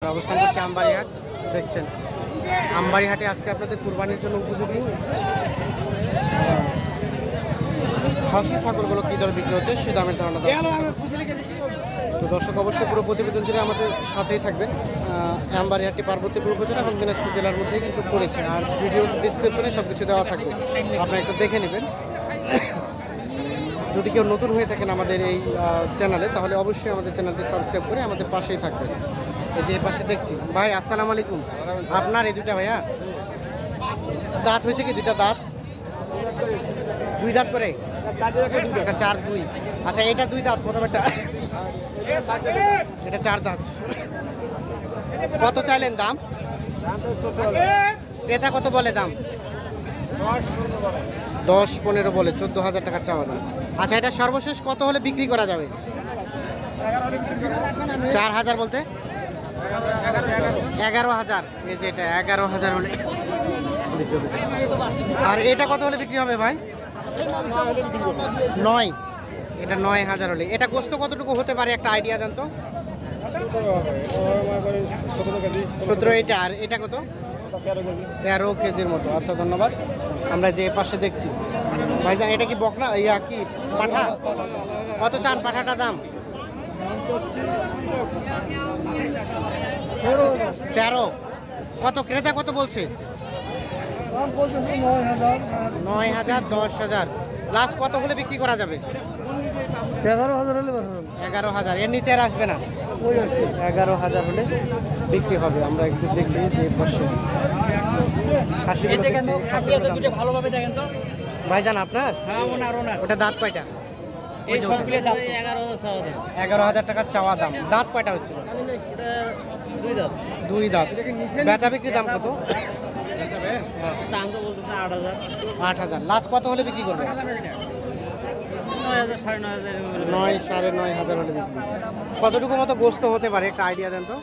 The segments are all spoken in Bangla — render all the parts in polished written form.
অবস্থান করছি আমবাড়িহাট। দেখছেন আমবাড়িহাটে আজকে আপনাদের কুরবানির জন্য উপযোগী খাসি ছাগলগুলো কী দরে বিক্রি হচ্ছে সে দামের ধারণা দেওয়া। তো দর্শক অবশ্যই পুরো প্রতিবেদন জুড়ে আমাদের সাথেই থাকবেন। আমবাড়িহাটটি পার্বতীপুর উপজেলা এবং দিনাজপুর জেলার মধ্যেই কিন্তু পড়েছে, আর ভিডিও ডিসক্রিপশনে সব কিছু দেওয়া থাকবে, আপনারা একটু দেখে নেবেন। যদি কেউ নতুন হয়ে থাকেন আমাদের এই চ্যানেলে, তাহলে অবশ্যই আমাদের চ্যানেলটি সাবস্ক্রাইব করে আমাদের পাশেই থাকবেন। এই যে পাশে দেখছি ভাই, আসসালামু আলাইকুম। আপনার এই দুটা ভাইয়া দাঁত হয়েছে কি? দুইটা দাঁত, দুই দাঁত করে, চার দুই। আচ্ছা, এটা দুই দাঁত, প্রথমেরটা এটা চার দাঁত। কত চাইলেন দাম? ক্রেতা কত বলে দাম? 10-15 বলে, 14,000 টাকা চাওয়া দাম। আচ্ছা, এটা সর্বশেষ কত হলে বিক্রি করা যাবে? 4,000 বলতে 11,000। এই যে এটা 11,000 হলে বিক্রি হবে। আর এটা কত হলে বিক্রি হবে ভাই? 9। এটা 9,000 হলে। এটা গোস্ত কতটুকু হতে পারে একটা আইডিয়া দেন তো? 17। এটা আর এটা কত? 13 কেজির মতো। আচ্ছা, ধন্যবাদ। আমরা যে পাশে দেখছি ভাইজান, এটা কি বকনা ইয়া কি পাঠা? কত চান পাঠাটা দাম? 13। কত ক্রেতা কত বলছে? 9,000, 10,000। লাস্ট কত হলে বিক্রি করা যাবে? 11,000 হলে 11,000। এর নিচে আর আসবে না? 11,000 হলে বিক্রি হবে। আমরা একটু দেখি যে পাশে ভালোভাবে দেখেন তো ভাইজান আপনার। ওটা দাঁত কয়টা? 11,000 টাকার চাওয়া দাম। দাঁত কয়টা হচ্ছিল? দুই দাঁত। বেচা বিক্রি দাম কত? দাম তো বলতেছে 8,000। 8,000। লাস্ট কত হলে বিক্রি করবে? 9,000, 9,500। 9-9,500 হলে বিক্রি। কতটুকু মতো গোস্ত হতে পারে একটা আইডিয়া দেন তো?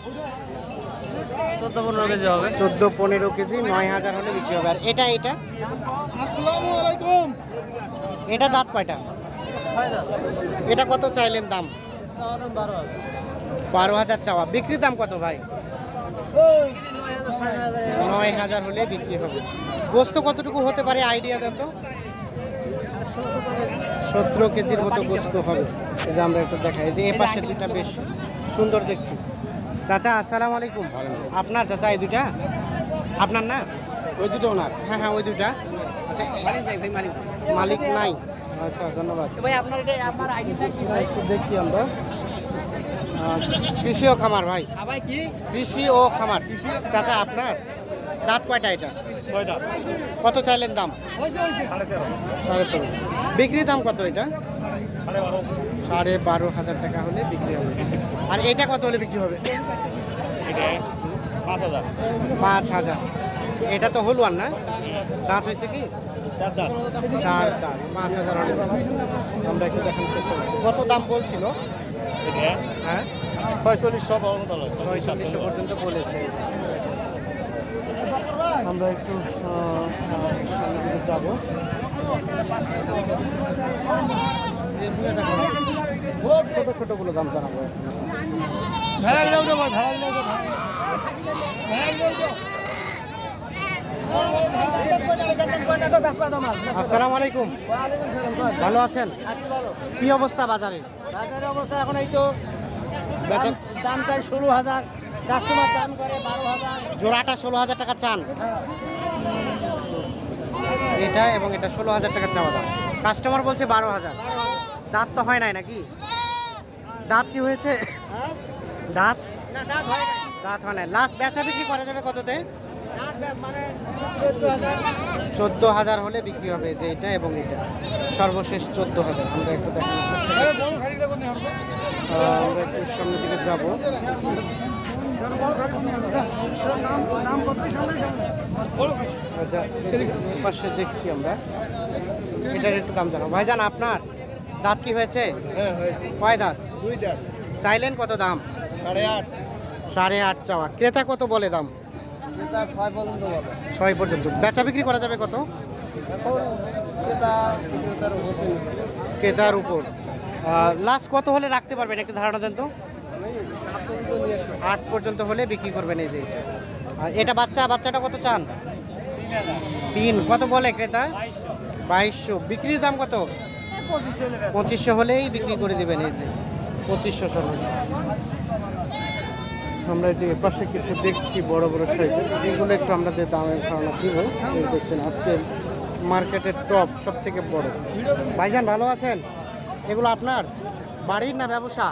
14-15 কেজি হবে। 14-15 কেজি, 9,000 হলে বিক্রি হবে। আর এটা এটা আসসালামু আলাইকুম। এটা দাঁত কয়টা? 6 দাঁত। এটা কত চাইলেন দাম? চাওয়া দাম 12,000। 12,000 চাওয়া। বিক্রির দাম কত ভাই? 9,000 হলে বিক্রি হবে। গোস্ত কতটুকু হতে পারে আইডিয়া দেন তো? 17 কেজির মতো গোস্ত হবে। এই যে আমরা একটু দেখাই, যে এ পাশে দুইটা বেশ সুন্দর দেখছি। চাচা আসসালামু আলাইকুম। আপনার চাচা এই দুইটা আপনার না? ওই দুটো ওনার। হ্যাঁ হ্যাঁ, ওই দুইটা। আচ্ছা, মালিক নাই। আচ্ছা, ধন্যবাদ ভাই। আপনার এটা আপনার আইডিটা কি ভাই? একটু দেখি আমরা। কৃষি ও খামার ভাই। ভাই কি? কৃষি ও খামার। চাচা আপনার দাঁত কয়টা? এটা 6 দাঁত। কত চাইলেন দাম? 13,500। বিক্রির দাম কত এটা? 12,500 টাকা হলে বিক্রি হবে। আর এটা কত হলে বিক্রি হবে? 5,000। এটা তো হলুয়ান না? দাঁত হয়েছে কি? 4 দাঁত। 4 দাঁত। 5,000 হলে আমরা একটু দেখানোর চেষ্টা করছি। কত দাম বলছিল? হ্যাঁ, 4600 পর্যন্ত বলেছে। আমরা একটু সামনের দিকে যাবো। ছোট ছোটগুলো দাম জানাবো। আসসালামু আলাইকুম। ভালো আছেন? কি অবস্থা বাজারে? বাজারের অবস্থা এখন এই তো দাম চাই 16,000, কাস্টমার দাম করে 12,000। জোড়াটা 16,000 টাকা চান। এটা এবং এটা 16,000 টাকা চাওয়া দাম। কাস্টমার বলছে 12,000। দাঁত তো হয় নাই নাকি? দাঁত কি হয়েছে? দাঁত দাঁত হয় নাই। লাস্ট বেচা বিক্রি করা যাবে কততে? 14,000 হলে বিক্রি হবে। যে এটা এবং এটা সর্বশেষ 14,000। আমরা একটু দেখানোর চেষ্টা করি। আমরা একটু সামনের দিকে যাব। পাশে দেখছি আমরা, এটার একটু দাম জানাবো। ভাইজান আপনার দাঁত কি হয়েছে? কয় দাঁত? 2 দাঁত। চাইলেন কত দাম? 8.5। 8.5 চাওয়া। ক্রেতা কত বলে দাম? 6 পর্যন্ত বলে। 6 পর্যন্ত। বেচা বিক্রি করা যাবে কত? ক্রেতার উপর। লাস্ট কত হলে রাখতে পারবেন একটা ধারণা দেন তো? 8 পর্যন্ত হলে বিক্রি করবেন এই যে এটা। আর এটা বাচ্চাটা কত চান? 3 কত বলে ক্রেতা? 2200। বিক্রির দাম কত? 2500 হলেই বিক্রি করে দিবেন এই যে 2500 সর্বোচ্চ। আমরা যে পাশে কিছু দেখছি বড় বড় সাইজের, যেগুলো একটু আমাদের দামের ধারণা দিব। এই দেখছেন আজকে মার্কেটের টপ সব থেকে বড়। ভাইজান ভালো আছেন? এগুলো আপনার বাড়ির না ব্যবসা?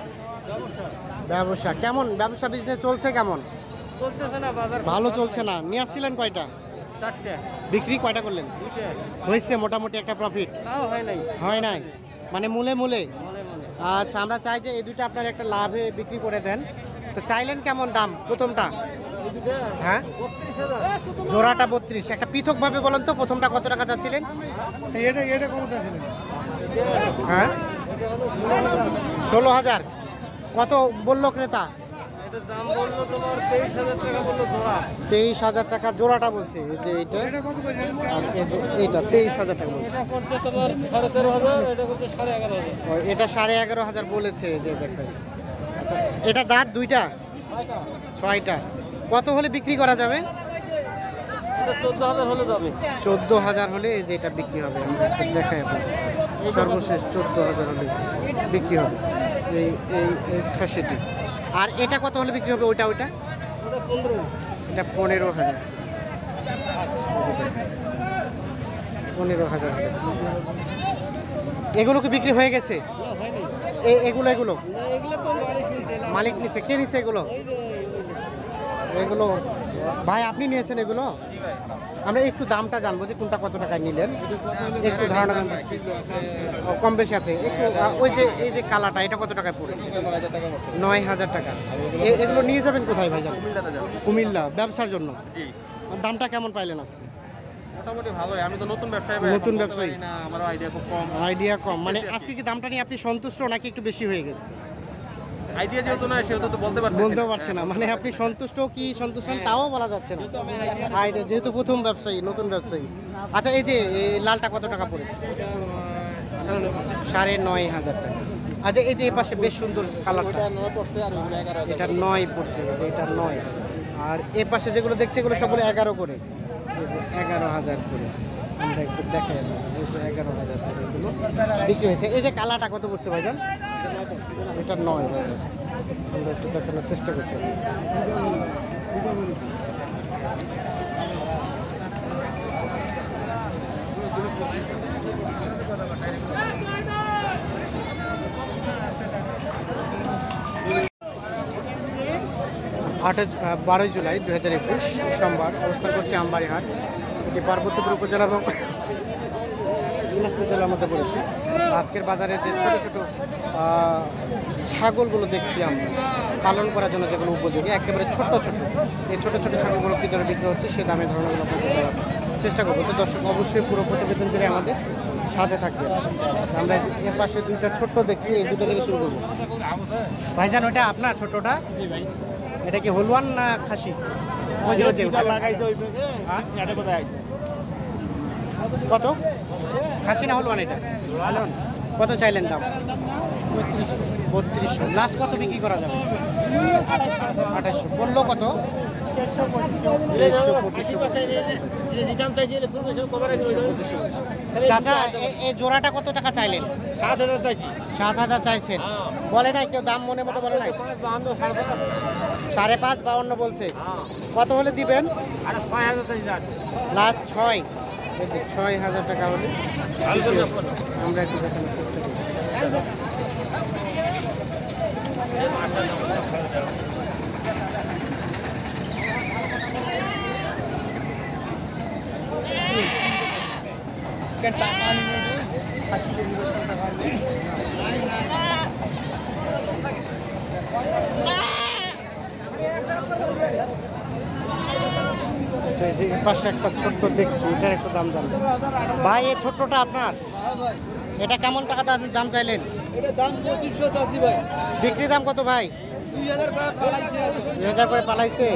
ব্যবসা। কেমন ব্যবসা বিজনেস চলছে? কেমন চলতেছে না বাজার? ভালো চলছে না। নিয়ে আসছিলেন কয়টা? 4টে। বিক্রি কয়টা করলেন? হয়েছে মোটামুটি একটা প্রফিট? হয় নাই, মানে মূলে মূলে। আচ্ছা, আমরা চাই যে এই দুইটা আপনার একটা লাভে বিক্রি করে দেন। তো চাইলেন কেমন দাম প্রথমটা? হ্যাঁ, জোড়াটা 32। একটা পৃথকভাবে বলেন তো, প্রথমটা কত টাকা চাচ্ছিলেন? এটা কত চাচ্ছিলেন? হ্যাঁ, 16,000। কত বললো ক্রেতা? দাম বললো তোমার 23,000 টাকা বললো জোড়া। 23,000 টাকা জোড়াটা বলছে। এই যে এইটা আর এই যে এইটা 23,000 টাকা বলছে। এটা পড়ছে তোমার 13,500, এটা করছে 11,500। এটা 11,500 বলেছে। এই যে দেখেন। আচ্ছা, এটা দাঁত দুইটা? 6টা। কত হলে বিক্রি করা যাবে? এটা 14,000 হলে যাবে। 14,000 হলে এই যে এটা বিক্রি হবে। আমরা একটু দেখাই এখন। সর্বশেষ 14,000 হলে বিক্রি হবে এই এই এই খাসিটি। আর এটা কত হলে বিক্রি হবে? ওইটা এটা 15। এটা 15,000। 15,000 হলে। এগুলো কি বিক্রি হয়ে গেছে? এগুলো না, এগুলো তো মালিক নিছে। মালিক নিচ্ছে। কে নিচ্ছে এগুলো? এগুলো ভাই আপনি নিয়েছেন এগুলো? আমরা একটু দামটা জানবো যে কোনটা কত টাকায় নিলেন, একটু ধারণা দেন। কম বেশি আছে একটু। ওই যে এই যে কালাটা, এটা কত টাকায় পড়েছে? 9,000 টাকা। এগুলো নিয়ে যাবেন কোথায় ভাইজান? কুমিল্লা ব্যবসার জন্য। দামটা কেমন পাইলেন আজকে? মোটামুটি ভালোই। আমি তো নতুন ব্যবসায়ী, নতুন ব্যবসায়ী। না আমার আইডিয়া খুব কম। আইডিয়া কম, মানে আজকে কি দামটা নিয়ে আপনি সন্তুষ্ট নাকি একটু বেশি হয়ে গেছে? আইডিয়া যেহেতু না সেহেতু তো বলতেও পারছে না, মানে আপনি সন্তুষ্ট কি সন্তুষ্ট না তাও বলা যাচ্ছে না। আইডিয়া যেহেতু প্রথম ব্যবসায়ী, নতুন ব্যবসায়ী। আচ্ছা, এই যে এই লালটা কত টাকা পড়েছে? 9,500 টাকা। আচ্ছা, এই যে এই পাশে বেশ সুন্দর কালারটা, এটা 9 পড়ছে। এই যে এটা 9। আর এ পাশে যেগুলো দেখছি এগুলো সবগুলো 11 করে। এই যে 11,000 করে। আমরা একটু দেখাই। এই যে 11,000 করে এগুলো বিক্রি হয়েছে। এই যে কালারটা কত পড়ছে ভাইজান? এটা 9,000। আমরা একটু দেখানোর চেষ্টা করছি। আঠাশ 12 জুলাই 2021 সোমবার। অবস্থান করছি আমবাড়িহাট। এটি পার্বতীপুর উপজেলা এবং দিনাজপুর জেলার মধ্যে পড়েছে। আজকের বাজারে যে ছোট ছোট ছাগলগুলো দেখছি আমরা পালন করার জন্য, যেগুলো উপযোগী, একেবারে ছোট ছোট, এই ছোট ছোট ছাগলগুলো কী দরে বিক্রি হচ্ছে সে দামে ধারণাগুলো চেষ্টা করবো। তো দর্শক অবশ্যই পুরো প্রতিবেদন জুড়ে আমাদের সাথে থাকবে। আমরা এর পাশে দুইটা ছোট্ট দেখছি, এই দুটো থেকে শুরু করবো। ভাইজান ওটা আপনার ছোটটা? এটা কি হলুয়ান না খাসি? কত খাসি না হলুয়ান? এটা কত চাইলেন দাম? 3200। লাস্ট কত বিক্রি করা যাবে? 2800 বললো। কত? 2500। চাচা এই জোড়াটা কত টাকা চাইলেন? 7,000 চাইছেন। বলে নাই কেউ দাম মনে মতো? বলে নাই? 5.5-52 বলছে। কত হলে দিবেন? লাস্ট 6। 6,000 টাকা হলে আমরা একটু দেখানোর চেষ্টা করছি। যে পাশে একটা ছোট্ট দেখছি, এটার একটা দাম জানবেন ভাই। এই ছোট্টটা আপনার? এটা কেমন টাকা দাম চাইলেন? এটা দাম 2500 চাচ্ছি ভাই। বিক্রি দাম কত ভাই? 2,000 করে পালাইছে। 2,000 করে পালাইছে।